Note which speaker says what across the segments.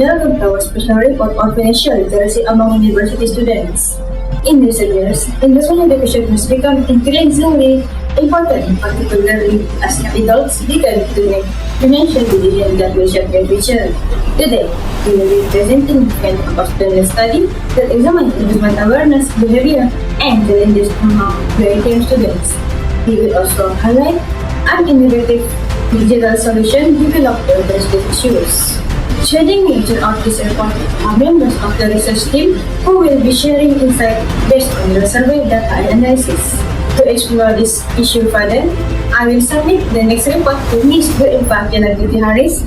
Speaker 1: developed our special report on financial literacy among university students. In recent years, investment education has become increasingly important, particularly as adults begin to make financial decisions that will shape their future. Today, we will be presenting a student study that examines investment awareness, behavior, and challenges among UiTM students. We will also highlight an innovative digital solution developed to address these issues. Shedding nature of this report are members of the research team who will be sharing insight based on the survey data analysis. To explore this issue further, I will submit the next report to Ms. AQILAH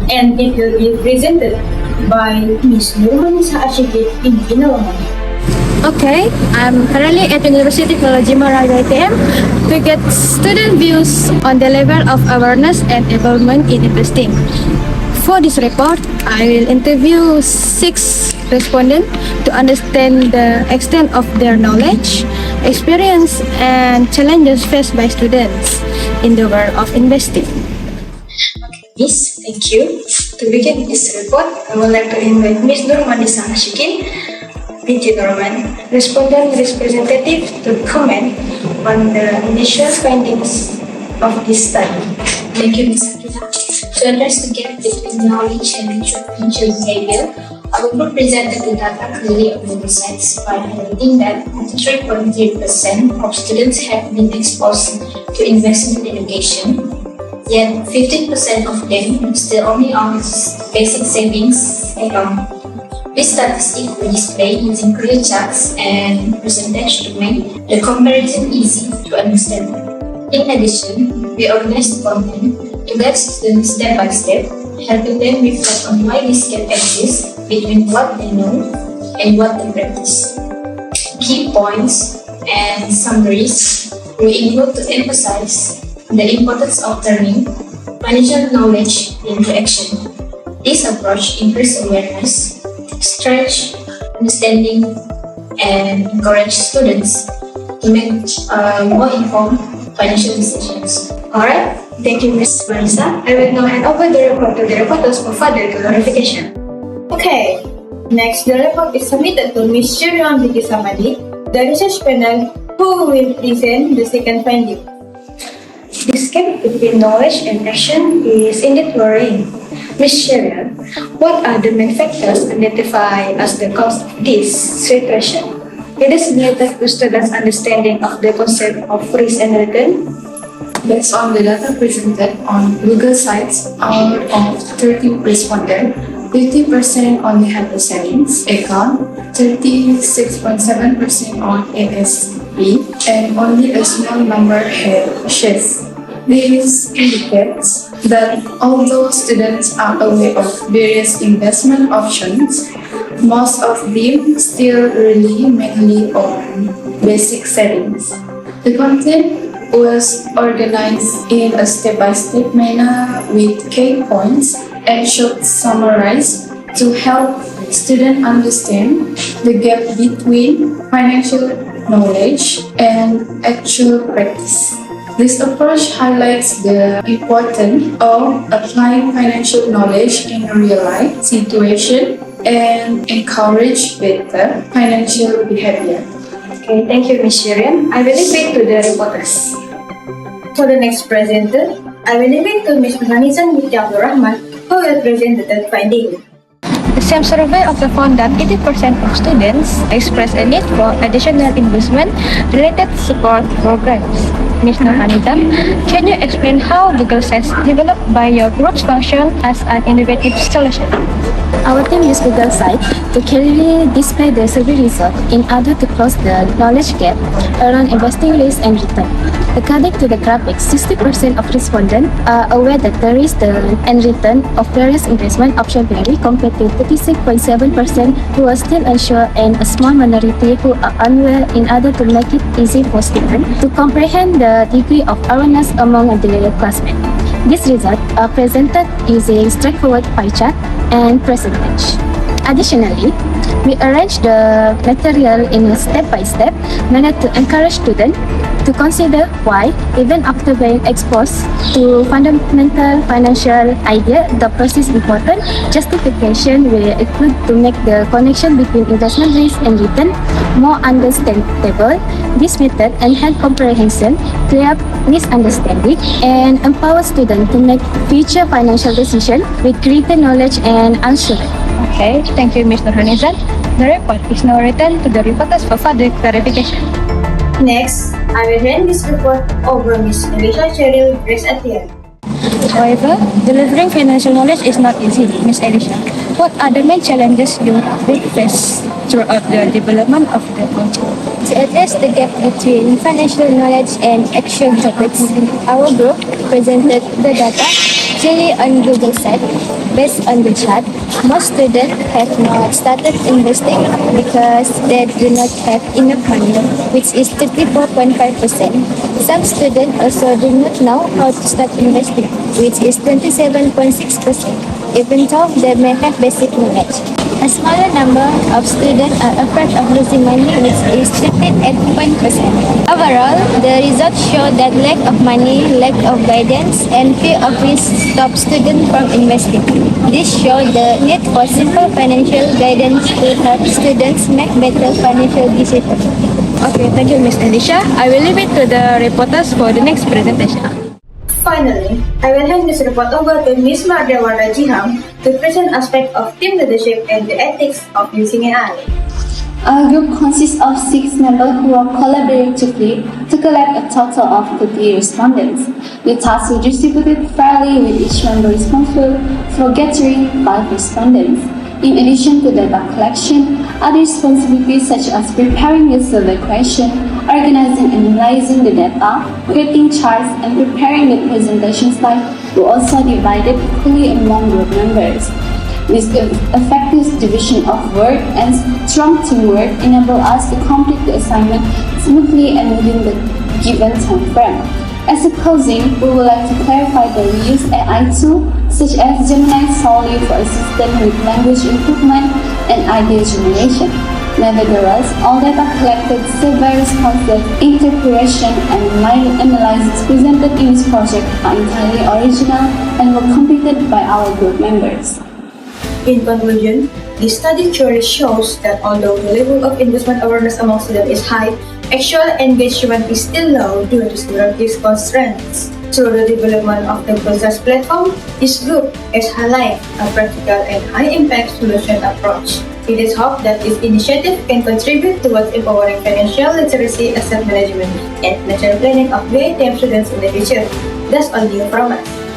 Speaker 1: and it will be presented by Ms. NURMANIESAH in Pinoy.
Speaker 2: Okay, I'm currently at University Technology Mara UiTM to get student views on the level of awareness and involvement in investing. For this report, I will interview 6 respondents to understand the extent of their knowledge, experience, and challenges faced by students in the world of investing.
Speaker 3: Okay, Miss, thank you. To begin this report, I would like to invite Ms. NURMANIESAH BINTI respondent representative to comment on the initial findings of this study.
Speaker 4: Thank you, Ms. AQILAH. To address the gap between knowledge and financial behavior, our group presented the data clearly on both sides by highlighting that 93.3% of students have been exposed to investment education, yet 15% of them still only own basic savings account. This statistic will display using clear charts and percentage to make the comparison easy to understand. In addition, we organized content to guide students step by step, helping them reflect on why this gap exists between what they know and what they practice. Key points and summaries will include to emphasize the importance of turning financial knowledge into action. This approach increases awareness, stretch understanding, and encourage students to make more informed financial decisions.
Speaker 3: Alright, thank you, Ms. Marisa. I will now hand over the report to the reporters for further clarification.
Speaker 1: Okay, next the report is submitted to Ms. Sharon Samadi, the research panel, who will present the second finding.
Speaker 3: This gap between knowledge and action is indeed worrying. Ms. Sharon, what are the main factors identified as the cause of this situation? It is related to students' understanding of the concept of risk and return.
Speaker 5: Based on the data presented on Google Sites, out of 30 respondents, 50% only had a savings account, 36.7% on ASB, and only a small number had shares. This indicates that although students are aware of various investment options, most of them still rely mainly on basic savings. The content was organized in a step-by-step manner with key points and should summarize to help students understand the gap between financial knowledge and actual practice. This approach highlights the importance of applying financial knowledge in a real-life situation and encourage better financial behavior.
Speaker 3: Okay, thank you, Ms. Sharon. I will leave it to the reporters.
Speaker 1: For the next presenter, I will leave it to Ms. NURHANIZAN with RAHMAN, who will present the third finding.
Speaker 2: The same survey also found that 80% of students express a need for additional investment-related support programs. Ms. NURHANIZAN, can you explain how Google Sites developed by your group's function as an innovative solution?
Speaker 6: Our team used Google Sites to clearly display the survey result in order to close the knowledge gap around investing risk and return. According to the graphics, 60% of respondents are aware that the risk and return of various investment options vary compared to 36.7% who are still unsure and a small minority who are unaware. In order to make it easy for students to comprehend the degree of awareness among the classmates. These results are presented using straightforward pie chart and percentage. Additionally, We arrange the material in a step-by-step manner to encourage students to consider why, even after being exposed to fundamental financial idea, the process is important. Justification will include to make the connection between investment risk and return more understandable. This method enhance comprehension, clear up misunderstanding, and empower students to make future financial decisions with greater knowledge and assurance.
Speaker 2: Okay, thank you, Ms. NURHANIZAN. The report is now returned to the reporters for further clarification.
Speaker 1: Next, I will hand this report over Ms. Elisha Cheryl Grace Atian.
Speaker 2: However, delivering financial knowledge is not easy, Ms. Elisha. What are the main challenges you will face throughout the development of the project?
Speaker 6: To address the gap between financial knowledge and actual topics, our group presented the data clearly on Google site. Based on the chart, most students have not started investing because they do not have enough money, which is 34.5%. Some students also do not know how to start investing, which is 27.6%, even though they may have basic knowledge. A smaller number of students are afraid of losing money, which is 13.8%. Overall, the results show that lack of money, lack of guidance, and fear of risk stop students from investing. This shows the need for simple financial guidance to help students make better financial decisions.
Speaker 2: Okay, thank you, Ms. Elisha. I will leave it to the reporters for the next presentation.
Speaker 1: Finally, I will hand this report over to Ms. Mardewarna Jiham to present aspects of team leadership and the ethics of using AI.
Speaker 7: Our group consists of 6 members who work collaboratively to collect a total of 30 respondents. The tasks were distributed fairly with each member responsible for gathering 5 respondents. In addition to data collection, other responsibilities such as preparing the survey question, organizing and analyzing the data, creating charts, and preparing the presentation slide were also divided equally among group members. This effective division of work and strong teamwork enable us to complete the assignment smoothly and within the given time frame. As a closing, we would like to clarify that we use AI tools such as Gemini solely for assistance with language improvement and idea generation. Nevertheless, all data collected, survey responses, interpretation, and analysis presented in this project are entirely original and were completed by our group members.
Speaker 1: In conclusion, the study theory shows that although the level of investment awareness among students is high, actual engagement is still low due to security constraints. Through the development of the process platform, this group has highlighted a practical and high-impact solution approach. It is hoped that this initiative can contribute towards empowering financial literacy, asset management, and financial planning of UiTM students in the future. That's all new from us.